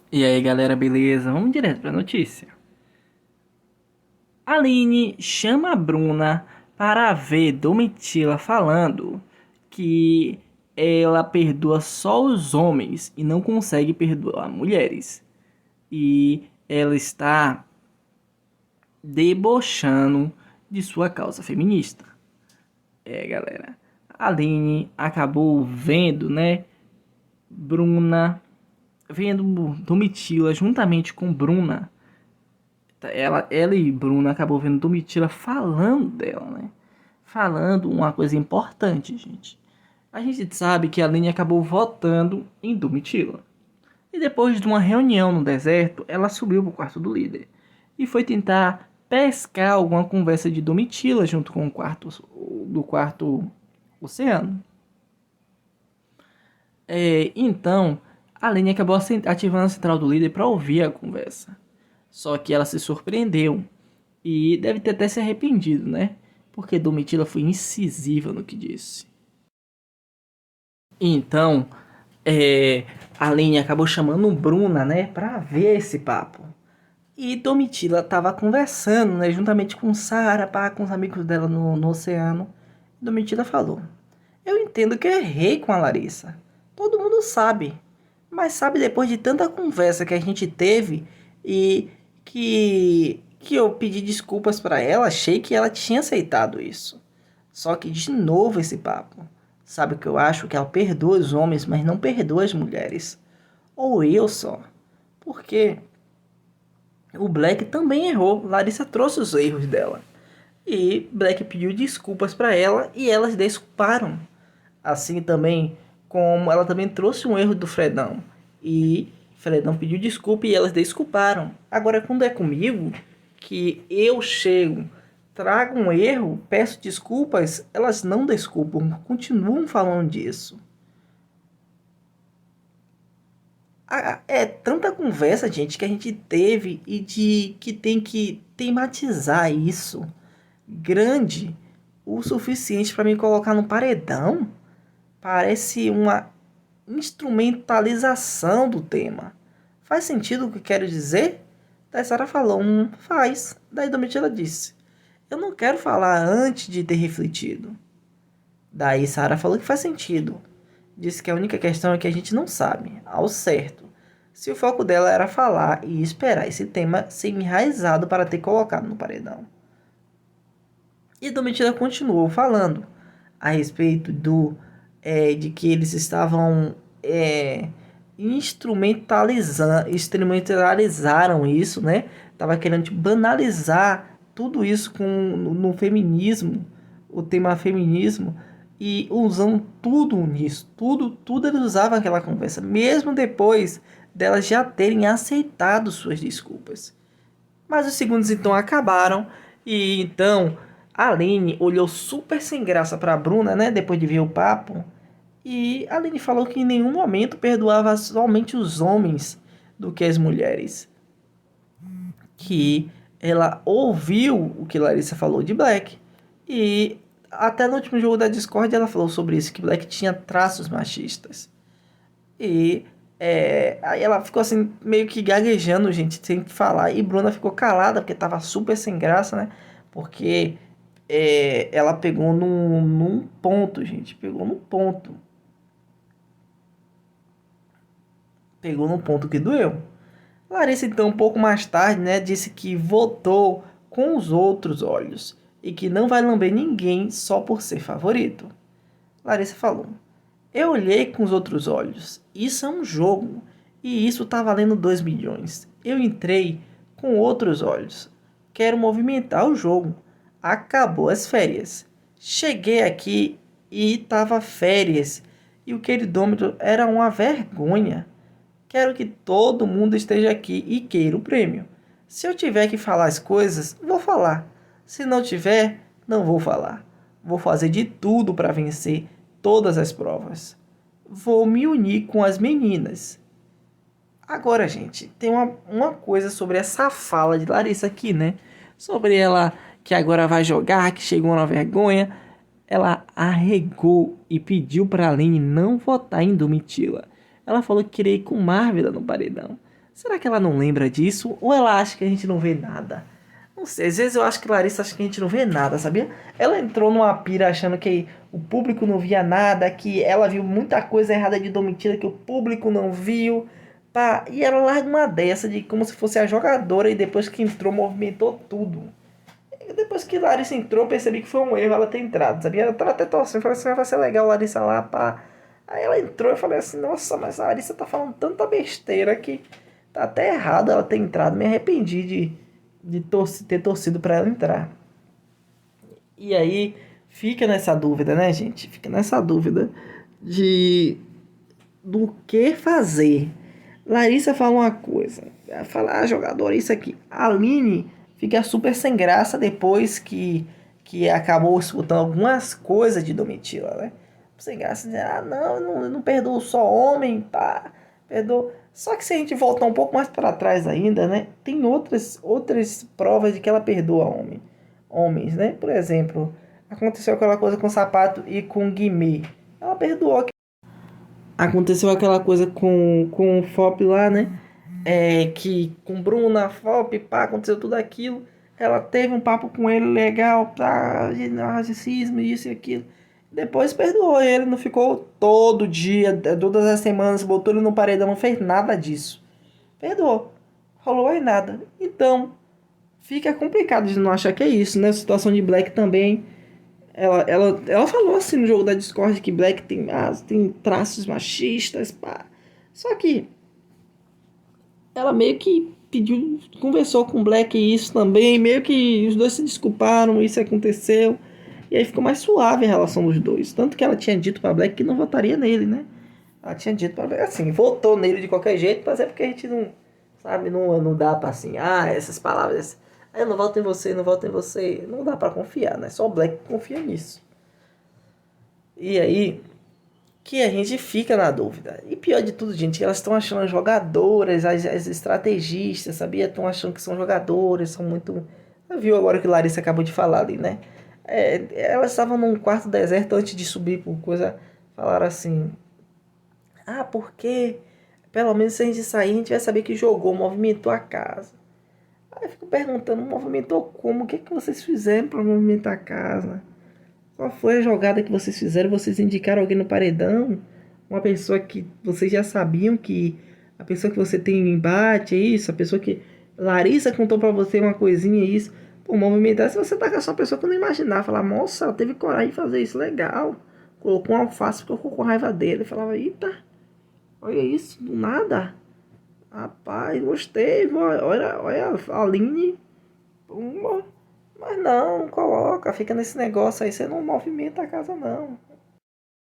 E aí galera, beleza? Vamos direto pra notícia. Aline chama a Bruna para ver Domitila falando que ela perdoa só os homens e não consegue perdoar mulheres. E ela está debochando de sua causa feminista. Galera, a Aline acabou vendo, né, Bruna, vendo Domitila juntamente com Bruna. Ela e Bruna acabou vendo Domitila falando dela, né? Falando uma coisa importante, gente. A gente sabe que a Aline acabou votando em Domitila. E depois de uma reunião no deserto, ela subiu pro quarto do líder. E foi tentar pescar alguma conversa de Domitila junto com o quarto oceano. Então, a Aline acabou ativando a central do líder para ouvir a conversa. Só que ela se surpreendeu e deve ter até se arrependido, né? Porque Domitila foi incisiva no que disse. Então, a Aline acabou chamando Bruna, né, pra ver esse papo. E Domitila tava conversando, né, juntamente com Sara, pá, com os amigos dela no oceano. Domitila falou: Eu entendo que eu errei com a Larissa. Todo mundo sabe. Mas sabe, depois de tanta conversa que a gente teve e que eu pedi desculpas pra ela, achei que ela tinha aceitado isso. Só que de novo esse papo. Sabe o que eu acho? Que ela perdoa os homens, mas não perdoa as mulheres. Ou eu só. Porque o Black também errou. Larissa trouxe os erros dela. E Black pediu desculpas pra ela e elas desculparam. Assim também como ela também trouxe um erro do Fredão. E Fredão pediu desculpa e elas desculparam. Agora quando é comigo, que eu chego, trago um erro, peço desculpas, elas não desculpam, continuam falando disso. É tanta conversa, gente, que a gente teve e de que tem que tematizar isso grande o suficiente para me colocar no paredão. Parece uma instrumentalização do tema. Faz sentido o que quero dizer? Daí Sara falou, faz. Daí Domitila disse, eu não quero falar antes de ter refletido. Daí Sara falou que faz sentido. Disse que a única questão é que a gente não sabe, ao certo, se o foco dela era falar e esperar esse tema ser enraizado para ter colocado no paredão. E Domitila continuou falando a respeito de que eles estavam instrumentalizaram isso, né? Tava querendo tipo, banalizar tudo isso no feminismo, o tema feminismo, e usando tudo nisso, tudo eles usavam aquela conversa, mesmo depois delas já terem aceitado suas desculpas. Mas os segundos então acabaram e então a Aline olhou super sem graça para Bruna, né, depois de ver o papo. E a Aline falou que em nenhum momento perdoava somente os homens do que as mulheres. Que ela ouviu o que Larissa falou de Black. E até no último jogo da Discord ela falou sobre isso, que Black tinha traços machistas. E aí ela ficou assim, meio que gaguejando, gente, sem falar. E Bruna ficou calada, porque tava super sem graça, né? Porque ela pegou num ponto, gente. Pegou num ponto. Pegou num ponto que doeu. Larissa, então, um pouco mais tarde, né, disse que votou com os outros olhos. E que não vai lamber ninguém só por ser favorito. Larissa falou: Eu olhei com os outros olhos. Isso é um jogo. E isso tá valendo 2 milhões. Eu entrei com outros olhos. Quero movimentar o jogo. Acabou as férias. Cheguei aqui e tava férias. E o queridômetro era uma vergonha. Quero que todo mundo esteja aqui e queira o prêmio. Se eu tiver que falar as coisas, vou falar. Se não tiver, não vou falar. Vou fazer de tudo para vencer todas as provas. Vou me unir com as meninas. Agora, gente, tem uma coisa sobre essa fala de Larissa aqui, né? Sobre ela que agora vai jogar, que chegou na vergonha. Ela arregou e pediu para Aline não votar em Domitila. Ela falou que queria ir com Marvila no paredão. Será que ela não lembra disso? Ou ela acha que a gente não vê nada? Não sei, às vezes eu acho que Larissa acha que a gente não vê nada, sabia? Ela entrou numa pira achando que o público não via nada, que ela viu muita coisa errada de Domitila que o público não viu. Pá, e ela larga uma dessa de como se fosse a jogadora e depois que entrou movimentou tudo. E depois que Larissa entrou, eu percebi que foi um erro ela ter entrado, sabia? Eu tava até torcendo, falei assim, vai ser legal Larissa lá, pá. Aí ela entrou e eu falei assim, nossa, mas a Larissa tá falando tanta besteira que tá até errado ela ter entrado. Me arrependi de ter torcido pra ela entrar. E aí fica nessa dúvida, né, gente? Fica nessa dúvida de do que fazer. Larissa fala uma coisa, ela fala, jogador, isso aqui. A Aline fica super sem graça depois que acabou escutando algumas coisas de Domitila, né? Sem graça, não, eu não perdoo só homem, pá, perdoo. Só que se a gente voltar um pouco mais para trás ainda, né? Tem outras provas de que ela perdoa homens, né? Por exemplo, aconteceu aquela coisa com o Sapato e com o Guimê. Ela perdoou. Aconteceu aquela coisa com o Fop lá, né? Que com Bruna, Fop, pá, aconteceu tudo aquilo. Ela teve um papo com ele legal, tá? De narcisismo, isso e aquilo. Depois perdoou ele, não ficou todo dia, todas as semanas, botou ele no paredão, não fez nada disso. Perdoou. Rolou aí nada. Então, fica complicado de não achar que é isso, né? A situação de Black também. Ela falou assim no jogo da Discord que Black tem traços machistas, pá. Só que ela meio que pediu, conversou com Black isso também, meio que os dois se desculparam, isso aconteceu. E aí ficou mais suave a relação dos dois. Tanto que ela tinha dito pra Black que não votaria nele, né? Ela tinha dito pra Black, assim, votou nele de qualquer jeito, mas é porque a gente não, sabe, não dá pra assim, essas palavras, eu não voto em você, não voto em você. Não dá pra confiar, né? Só o Black confia nisso. E aí, que a gente fica na dúvida. E pior de tudo, gente, elas estão achando jogadoras, as estrategistas, sabia? Estão achando que são jogadoras, são muito... Você viu agora que Larissa acabou de falar ali, né? Elas estavam num quarto deserto antes de subir por coisa. Falaram assim: porque pelo menos se a gente sair, a gente vai saber que jogou, movimentou a casa. Aí eu fico perguntando: movimentou como? O que, que vocês fizeram para movimentar a casa? Qual foi a jogada que vocês fizeram? Vocês indicaram alguém no paredão? Uma pessoa que vocês já sabiam que... A pessoa que você tem embate, é isso? A pessoa que... Larissa contou pra você uma coisinha, é isso? Pô, movimentar, se você tá com essa pessoa que eu não imaginava. Falar, nossa, ela teve coragem de fazer isso, legal. Colocou um alface, ficou com raiva dele. Falava, eita, olha isso, do nada. Rapaz, gostei, olha a Aline. Mas não coloca, fica nesse negócio aí, você não movimenta a casa não.